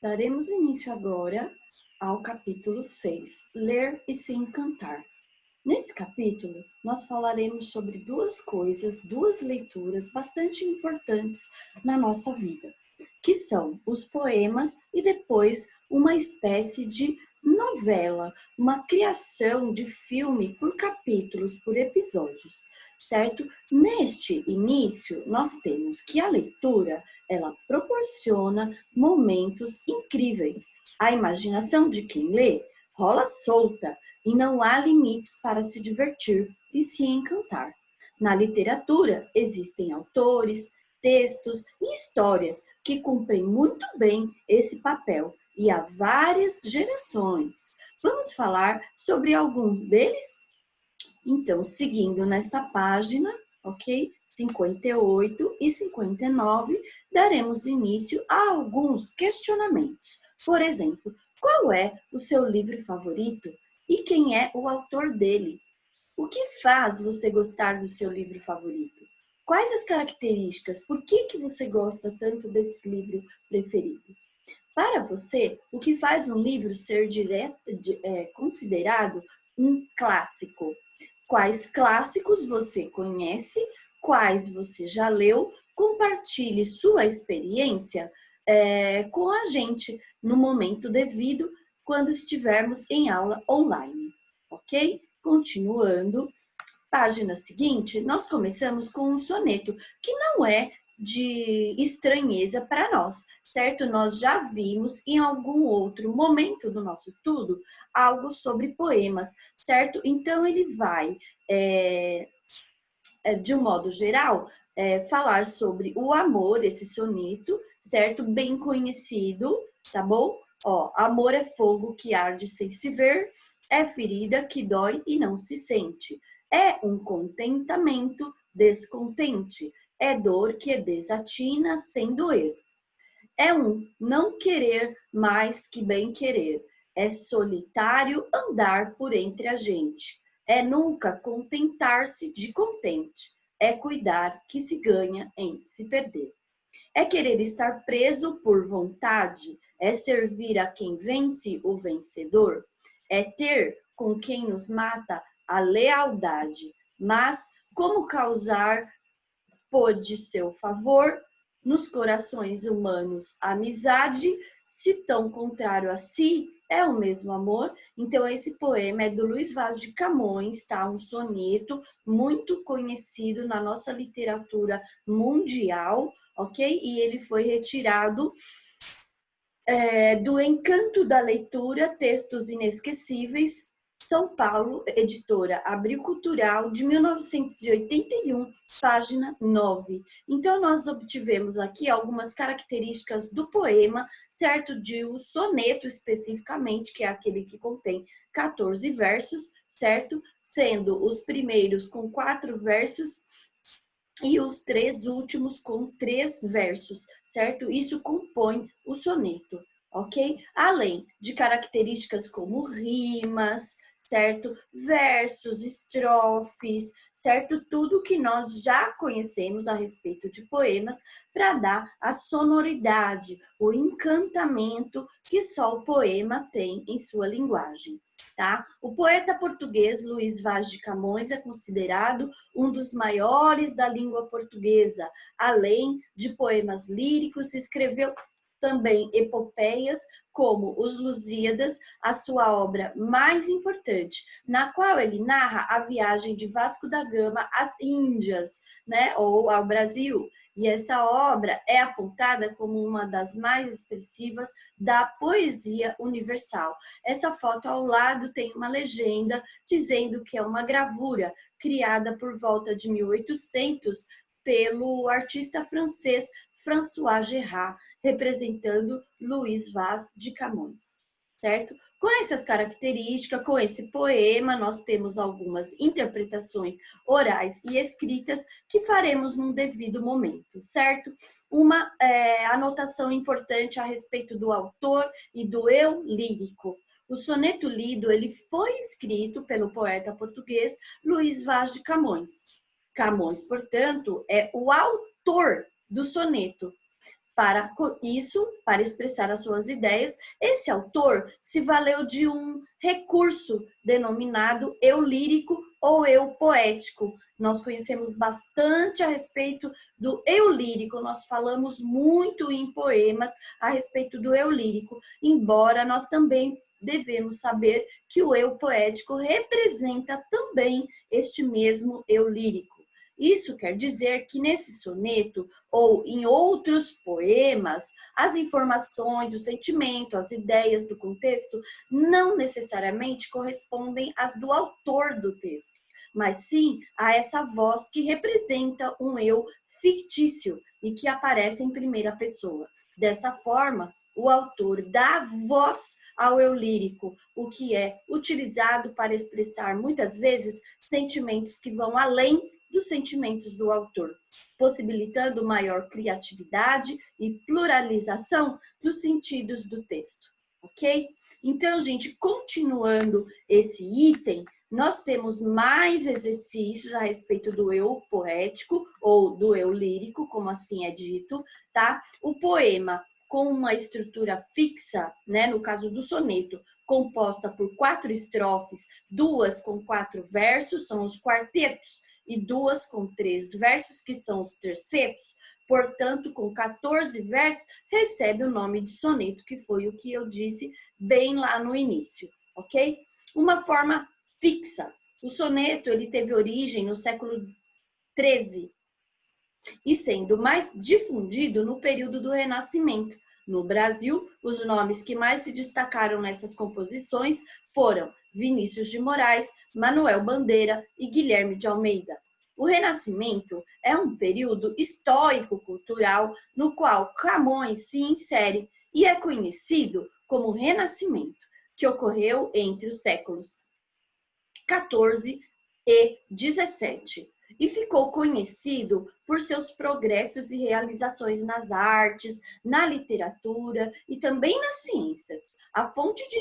Daremos início agora ao capítulo 6, Ler e se encantar. Nesse capítulo, nós falaremos sobre duas leituras bastante importantes na nossa vida, que são os poemas e depois uma espécie de novela, uma criação de filme por capítulos, por episódios, certo? Neste início, nós temos que a leitura, ela proporciona momentos incríveis. A imaginação de quem lê rola solta e não há limites para se divertir e se encantar. Na literatura, existem autores, textos e histórias que cumprem muito bem esse papel e há várias gerações. Vamos falar sobre alguns deles? Então, seguindo nesta página, ok? 58 e 59, daremos início a alguns questionamentos. Por exemplo, qual é o seu livro favorito e quem é o autor dele? O que faz você gostar do seu livro favorito? Quais as características? Por que você gosta tanto desse livro preferido? Para você, o que faz um livro ser considerado um clássico? Quais clássicos você conhece? Quais você já leu? Compartilhe sua experiência com a gente no momento devido, quando estivermos em aula online, ok? Continuando, página seguinte, nós começamos com um soneto, que não é de estranheza para nós, certo? Nós já vimos em algum outro momento do nosso estudo algo sobre poemas, certo? Então, ele vai, de um modo geral, falar sobre o amor, esse soneto, certo? Bem conhecido, tá bom? Ó, amor é fogo que arde sem se ver, é ferida que dói e não se sente. É um contentamento descontente, é dor que desatina sem doer. É um não querer mais que bem querer. É solitário andar por entre a gente. É nunca contentar-se de contente. É cuidar que se ganha em se perder. É querer estar preso por vontade. É servir a quem vence o vencedor. É ter com quem nos mata a lealdade. Mas como causar por de seu favor nos corações humanos amizade, se tão contrário a si é o mesmo amor. Então esse poema é do Luís Vaz de Camões, tá? Um soneto muito conhecido na nossa literatura mundial, ok? E ele foi retirado do Encanto da Leitura, Textos Inesquecíveis, São Paulo, editora Abril Cultural, de 1981, página 9. Então, nós obtivemos aqui algumas características do poema, certo? De um soneto especificamente, que é aquele que contém 14 versos, certo? Sendo os primeiros com 4 versos e os 3 últimos com 3 versos, certo? Isso compõe o soneto, ok? Além de características como rimas, certo? Versos, estrofes, certo? Tudo que nós já conhecemos a respeito de poemas para dar a sonoridade, o encantamento que só o poema tem em sua linguagem. Tá? O poeta português Luís Vaz de Camões é considerado um dos maiores da língua portuguesa. Além de poemas líricos, escreveu também epopeias como Os Lusíadas, a sua obra mais importante, na qual ele narra a viagem de Vasco da Gama às Índias, né, ou ao Brasil. E essa obra é apontada como uma das mais expressivas da poesia universal. Essa foto ao lado tem uma legenda dizendo que é uma gravura criada por volta de 1800 pelo artista francês François Gérard, representando Luís Vaz de Camões, certo? Com essas características, com esse poema, nós temos algumas interpretações orais e escritas que faremos num devido momento, certo? Uma anotação importante a respeito do autor e do eu lírico. O soneto lido, ele foi escrito pelo poeta português Luís Vaz de Camões. Camões, portanto, é o autor do soneto. Para isso, para expressar as suas ideias, esse autor se valeu de um recurso denominado eu lírico ou eu poético. Nós conhecemos bastante a respeito do eu lírico, nós falamos muito em poemas a respeito do eu lírico, embora nós também devemos saber que o eu poético representa também este mesmo eu lírico. Isso quer dizer que nesse soneto ou em outros poemas, as informações, o sentimento, as ideias do contexto não necessariamente correspondem às do autor do texto, mas sim a essa voz que representa um eu fictício e que aparece em primeira pessoa. Dessa forma, o autor dá voz ao eu lírico, o que é utilizado para expressar muitas vezes sentimentos que vão além dos sentimentos do autor, possibilitando maior criatividade e pluralização dos sentidos do texto, ok? Então, gente, continuando esse item, nós temos mais exercícios a respeito do eu poético ou do eu lírico, como assim é dito, tá? O poema com uma estrutura fixa, né, no caso do soneto, composta por 4 estrofes, 2 com 4 versos, são os quartetos, e 2 com 3 versos, que são os tercetos, portanto, com 14 versos, recebe o nome de soneto, que foi o que eu disse bem lá no início, ok? Uma forma fixa. O soneto, ele teve origem no século XIII, e sendo mais difundido no período do Renascimento. No Brasil, os nomes que mais se destacaram nessas composições foram Vinícius de Moraes, Manuel Bandeira e Guilherme de Almeida. O Renascimento é um período histórico-cultural no qual Camões se insere e é conhecido como Renascimento, que ocorreu entre os séculos XIV e XVII e ficou conhecido por seus progressos e realizações nas artes, na literatura e também nas ciências. A fonte de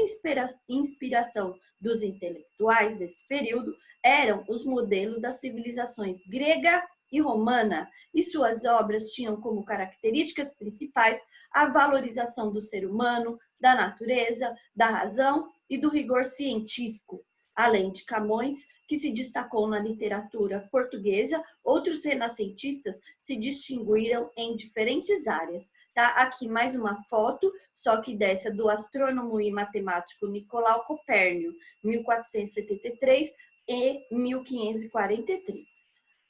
inspiração dos intelectuais desse período eram os modelos das civilizações grega e romana, e suas obras tinham como características principais a valorização do ser humano, da natureza, da razão e do rigor científico. Além de Camões, que se destacou na literatura portuguesa, outros renascentistas se distinguiram em diferentes áreas. Tá? Aqui mais uma foto, só que dessa do astrônomo e matemático Nicolau Copérnico, 1473 e 1543.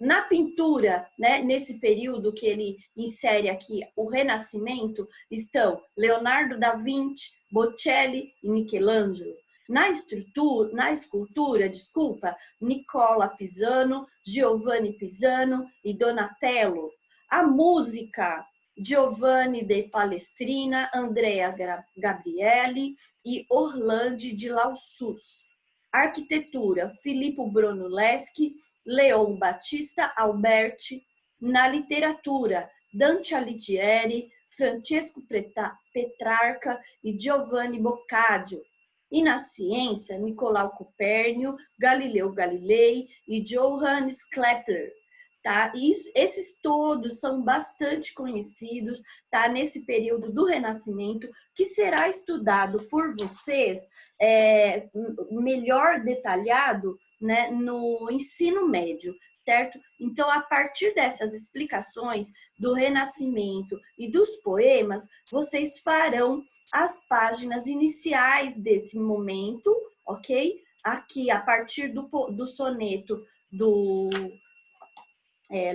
Na pintura, né, nesse período que ele insere aqui o Renascimento, estão Leonardo da Vinci, Botticelli e Michelangelo. Na escultura, Nicola Pisano, Giovanni Pisano e Donatello. A música, Giovanni de Palestrina, Andrea Gabrielli e Orlando de Lassus. Arquitetura, Filippo Brunelleschi, Leon Battista Alberti. Na literatura, Dante Alighieri, Francesco Petrarca e Giovanni Boccaccio. E na ciência, Nicolau Copérnico, Galileu Galilei e Johannes Kepler. Tá? E esses todos são bastante conhecidos, tá? Nesse período do Renascimento, que será estudado por vocês melhor detalhado, né, no ensino médio, certo? Então, a partir dessas explicações do Renascimento e dos poemas, vocês farão as páginas iniciais desse momento, ok? Aqui, a partir do soneto do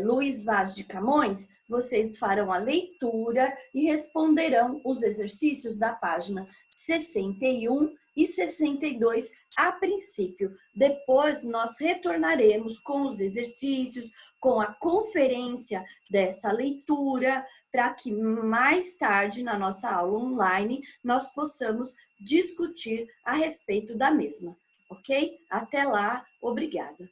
Luiz Vaz de Camões, vocês farão a leitura e responderão os exercícios da página 61 e 62 a princípio. Depois nós retornaremos com os exercícios, com a conferência dessa leitura, para que mais tarde na nossa aula online nós possamos discutir a respeito da mesma, ok? Até lá, obrigada.